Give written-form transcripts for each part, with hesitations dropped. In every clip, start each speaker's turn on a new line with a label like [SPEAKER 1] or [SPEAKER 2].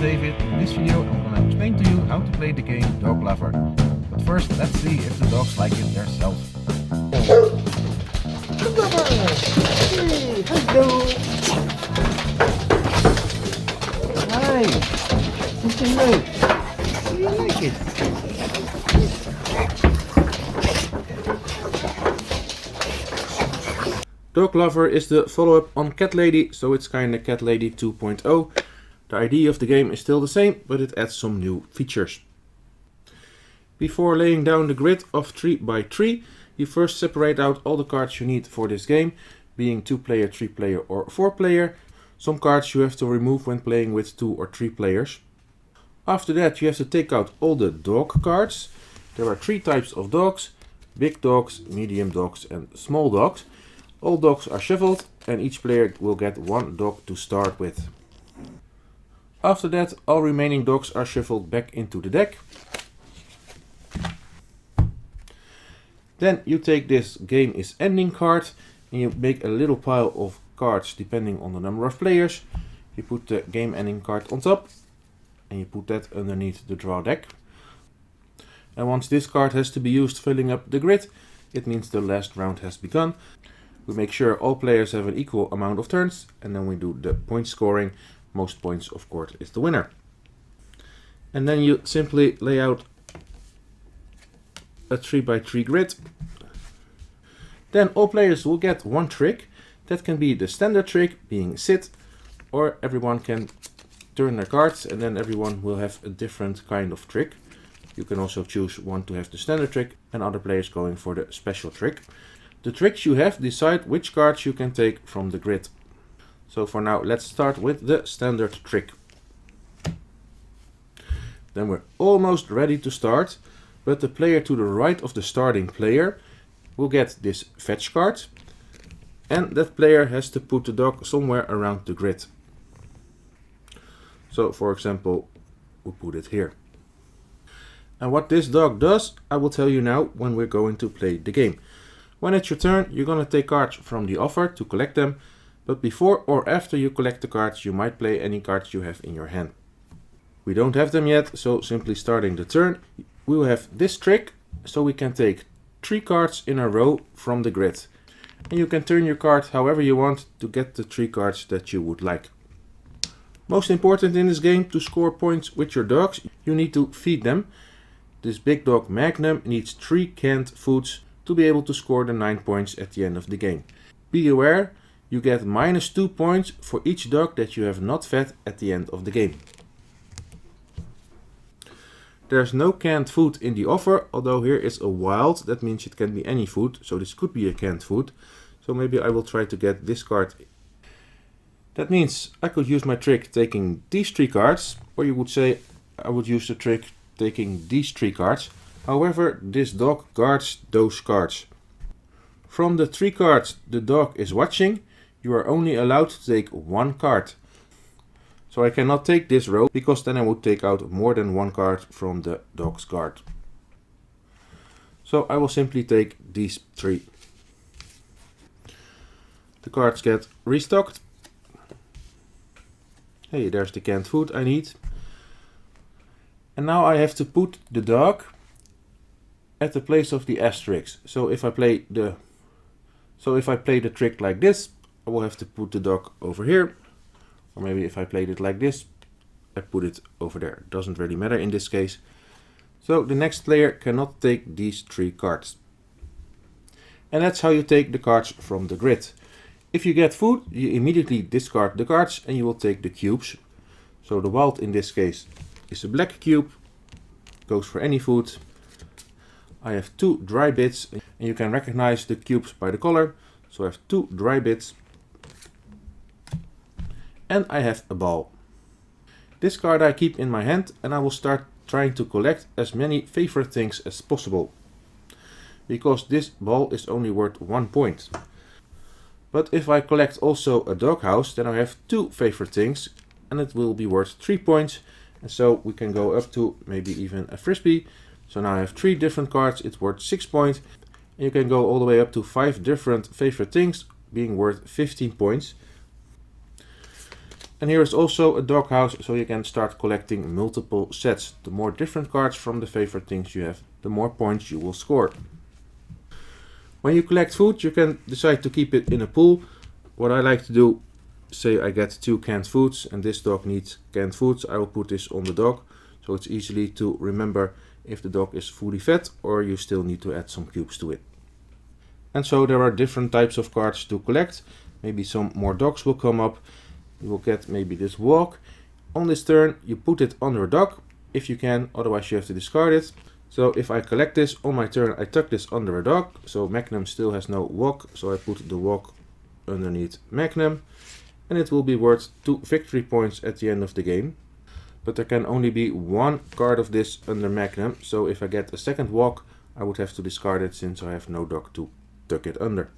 [SPEAKER 1] David. In this video I'm gonna explain to you how to play the game Dog Lover. But first let's see if the dogs like it themselves.
[SPEAKER 2] Dog Lover! Hey, hello! Hi! Something new. Do you like it?
[SPEAKER 3] Dog Lover is the follow-up on Cat Lady, so it's kinda Cat Lady 2.0. The idea of the game is still the same, but it adds some new features. Before laying down the grid of 3 by 3, you first separate out all the cards you need for this game, being 2-player, 3-player or 4-player. Some cards you have to remove when playing with 2 or 3 players. After that you have to take out all the dog cards. There are 3 types of dogs: big dogs, medium dogs and small dogs. All dogs are shuffled and each player will get 1 dog to start with. After that, all remaining dogs are shuffled back into the deck. Then you take this game is ending card and you make a little pile of cards depending on the number of players. You put the game ending card on top and you put that underneath the draw deck. And once this card has to be used filling up the grid, it means the last round has begun. We make sure all players have an equal amount of turns and then we do the point scoring. Most points, of course, is the winner. And then you simply lay out a 3 by 3 grid. Then all players will get 1 trick. That can be the standard trick, being sit, or everyone can turn their cards and then everyone will have a different kind of trick. You can also choose one to have the standard trick and other players going for the special trick. The tricks you have decide which cards you can take from the grid. So for now, let's start with the standard trick. Then we're almost ready to start, but the player to the right of the starting player will get this fetch card. And that player has to put the dog somewhere around the grid. So for example, we'll put it here. And what this dog does, I will tell you now when we're going to play the game. When it's your turn, you're going to take cards from the offer to collect them. But before or after you collect the cards, you might play any cards you have in your hand. We don't have them yet, so simply starting the turn, we will have this trick, so we can take 3 cards in a row from the grid. And you can turn your card however you want to get the 3 cards that you would like. Most important in this game, to score points with your dogs, you need to feed them. This big dog Magnum needs 3 canned foods to be able to score the 9 points at the end of the game. Be aware, you get -2 points for each dog that you have not fed at the end of the game. There's no canned food in the offer, although here is a wild, that means it can be any food, so this could be a canned food. So maybe I will try to get this card. That means I could use my trick taking these 3 cards, or you would say I would use the trick taking these 3 cards. However, this dog guards those cards. From the 3 cards the dog is watching, you are only allowed to take 1 card. So I cannot take this row, because then I would take out more than 1 card from the dog's guard. So I will simply take these 3. The cards get restocked. Hey, there's the canned food I need. And now I have to put the dog at the place of the asterisk. So if I play the trick like this, I will have to put the dog over here. Or maybe if I played it like this, I put it over there. It doesn't really matter in this case. So the next player cannot take these 3 cards. And that's how you take the cards from the grid. If you get food, you immediately discard the cards and you will take the cubes. So the wild in this case is a black cube, goes for any food. I have 2 dry bits and you can recognize the cubes by the color. So I have 2 dry bits. And I have a ball. This card I keep in my hand and I will start trying to collect as many favorite things as possible. Because this ball is only worth 1 point. But if I collect also a doghouse, then I have 2 favorite things and it will be worth 3 points. And so we can go up to maybe even a frisbee. So now I have 3 different cards, it's worth 6 points. And you can go all the way up to 5 different favorite things, being worth 15 points. And here is also a doghouse, so you can start collecting multiple sets. The more different cards from the favorite things you have, the more points you will score. When you collect food, you can decide to keep it in a pool. What I like to do, say I get 2 canned foods and this dog needs canned foods, I will put this on the dog, so it's easily to remember if the dog is fully fed or you still need to add some cubes to it. And so there are different types of cards to collect. Maybe some more dogs will come up. You will get maybe this walk. On this turn you put it under a dog if you can, otherwise you have to discard it. So if I collect this on my turn, I tuck this under a dog, so Magnum still has no walk, so I put the walk underneath Magnum, and it will be worth 2 victory points at the end of the game. But there can only be 1 card of this under Magnum, so if I get a second walk, I would have to discard it since I have no dog to tuck it under.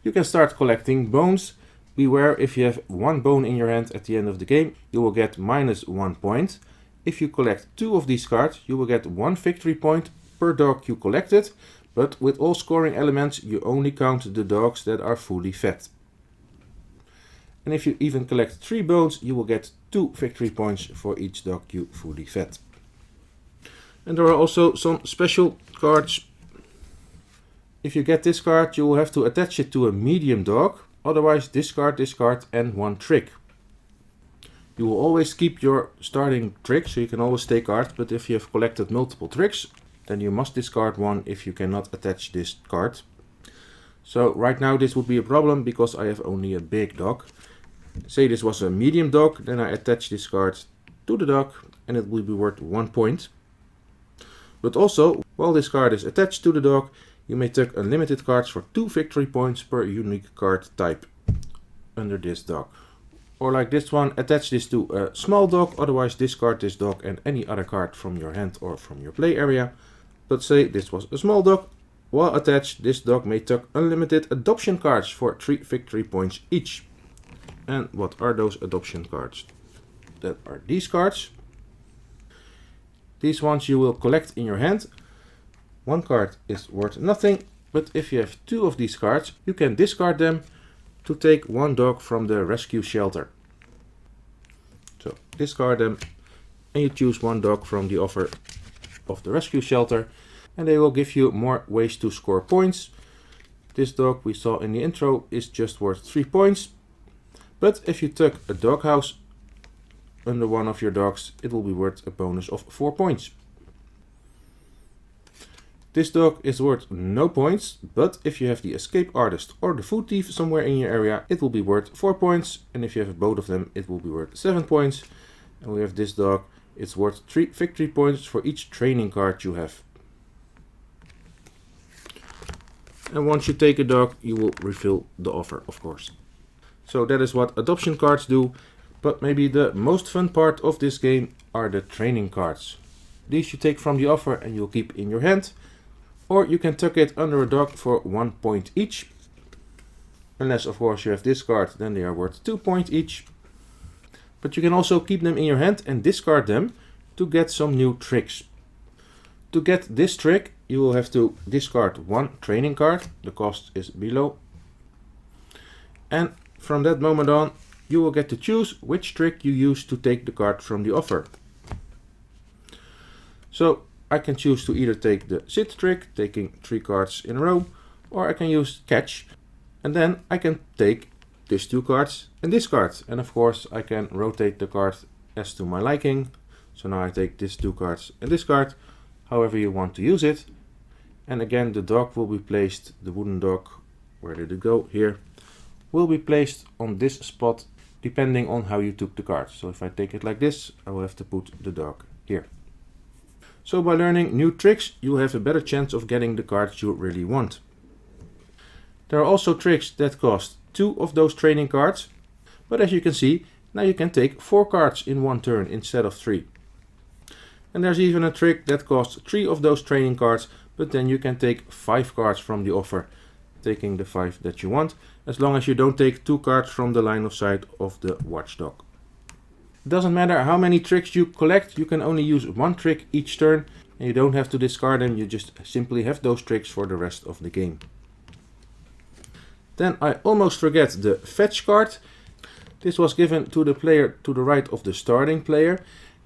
[SPEAKER 3] You can start collecting bones. Beware, if you have 1 bone in your hand at the end of the game, you will get -1 point. If you collect 2 of these cards, you will get 1 victory point per dog you collected, but with all scoring elements you only count the dogs that are fully fed. And if you even collect 3 bones, you will get 2 victory points for each dog you fully fed. And there are also some special cards. If you get this card, you will have to attach it to a medium dog. Otherwise, discard this card and 1 trick. You will always keep your starting trick, so you can always take cards, but if you have collected multiple tricks, then you must discard 1 if you cannot attach this card. So right now this would be a problem because I have only a big dog. Say this was a medium dog, then I attach this card to the dog and it will be worth 1 point. But also, while this card is attached to the dog, you may tuck unlimited cards for 2 victory points per unique card type under this dog. Or like this one, attach this to a small dog, otherwise discard this dog and any other card from your hand or from your play area. But say this was a small dog, while attached this dog may tuck unlimited adoption cards for 3 victory points each. And what are those adoption cards? That are these cards. These ones you will collect in your hand. 1 card is worth nothing, but if you have 2 of these cards, you can discard them to take 1 dog from the rescue shelter. So discard them and you choose 1 dog from the offer of the rescue shelter and they will give you more ways to score points. This dog we saw in the intro is just worth 3 points, but if you tuck a doghouse under one of your dogs, it will be worth a bonus of 4 points. This dog is worth no points, but if you have the escape artist or the food thief somewhere in your area, it will be worth 4 points, and if you have both of them, it will be worth 7 points. And we have this dog, it's worth 3 victory points for each training card you have. And once you take a dog, you will refill the offer, of course. So that is what adoption cards do, but maybe the most fun part of this game are the training cards. These you take from the offer and you'll keep in your hand. Or you can tuck it under a dog for 1 point each. Unless of course you have this card, then they are worth 2 points each. But you can also keep them in your hand and discard them to get some new tricks. To get this trick, you will have to discard 1 training card. The cost is below. And from that moment on, you will get to choose which trick you use to take the card from the offer. So I can choose to either take the sit trick, taking 3 cards in a row, or I can use catch, and then I can take these 2 cards and this card. And of course I can rotate the card as to my liking. So now I take these 2 cards and this card, however you want to use it. And again the dog will be placed, the wooden dog, where did it go? Here, will be placed on this spot depending on how you took the card. So if I take it like this, I will have to put the dog here. So by learning new tricks, you will have a better chance of getting the cards you really want. There are also tricks that cost 2 of those training cards, but as you can see, now you can take 4 cards in 1 turn instead of 3. And there's even a trick that costs 3 of those training cards, but then you can take 5 cards from the offer, taking the 5 that you want, as long as you don't take 2 cards from the line of sight of the watchdog. It doesn't matter how many tricks you collect, you can only use 1 trick each turn and you don't have to discard them, you just simply have those tricks for the rest of the game. Then I almost forget the fetch card. This was given to the player to the right of the starting player,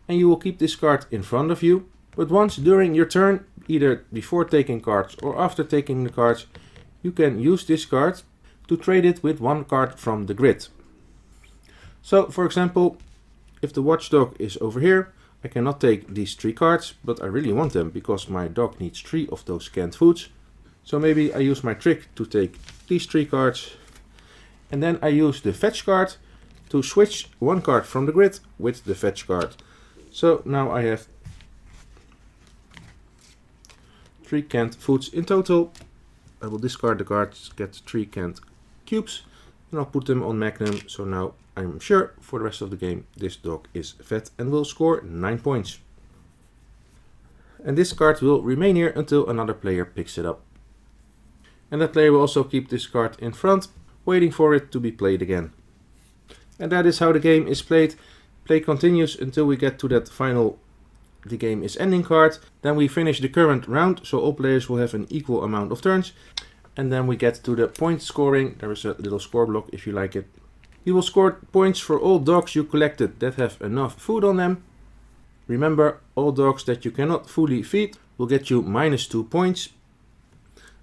[SPEAKER 3] and you will keep this card in front of you. But once during your turn, either before taking cards or after taking the cards, you can use this card to trade it with one card from the grid. So for example, if the watchdog is over here, I cannot take these 3 cards, but I really want them because my dog needs 3 of those canned foods. So maybe I use my trick to take these 3 cards, and then I use the fetch card to switch one card from the grid with the fetch card. So now I have 3 canned foods in total. I will discard the cards, get 3 canned cubes, and I'll put them on Magnum. So now I'm sure for the rest of the game this dog is fed and will score 9 points. And this card will remain here until another player picks it up. And that player will also keep this card in front, waiting for it to be played again. And that is how the game is played. Play continues until we get to that final "the game is ending" card. Then we finish the current round, so all players will have an equal amount of turns. And then we get to the point scoring. There is a little score block if you like it. You will score points for all dogs you collected that have enough food on them. Remember, all dogs that you cannot fully feed will get you -2 points.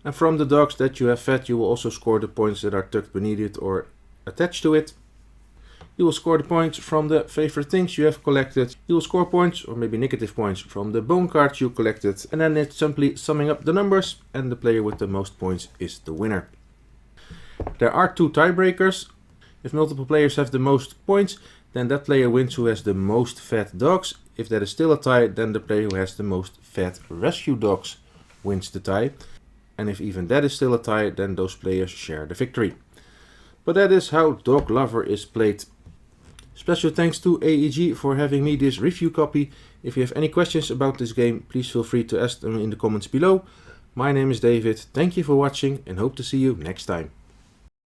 [SPEAKER 3] And from the dogs that you have fed, you will also score the points that are tucked beneath it or attached to it. You will score the points from the favorite things you have collected. You will score points, or maybe negative points, from the bone cards you collected. And then it's simply summing up the numbers, and the player with the most points is the winner. There are 2 tiebreakers. If multiple players have the most points, then that player wins who has the most fed dogs. If that is still a tie, then the player who has the most fed rescue dogs wins the tie. And if even that is still a tie, then those players share the victory. But that is how Dog Lover is played. Special thanks to AEG for having me this review copy. If you have any questions about this game, please feel free to ask them in the comments below. My name is David, thank you for watching and hope to see you next time.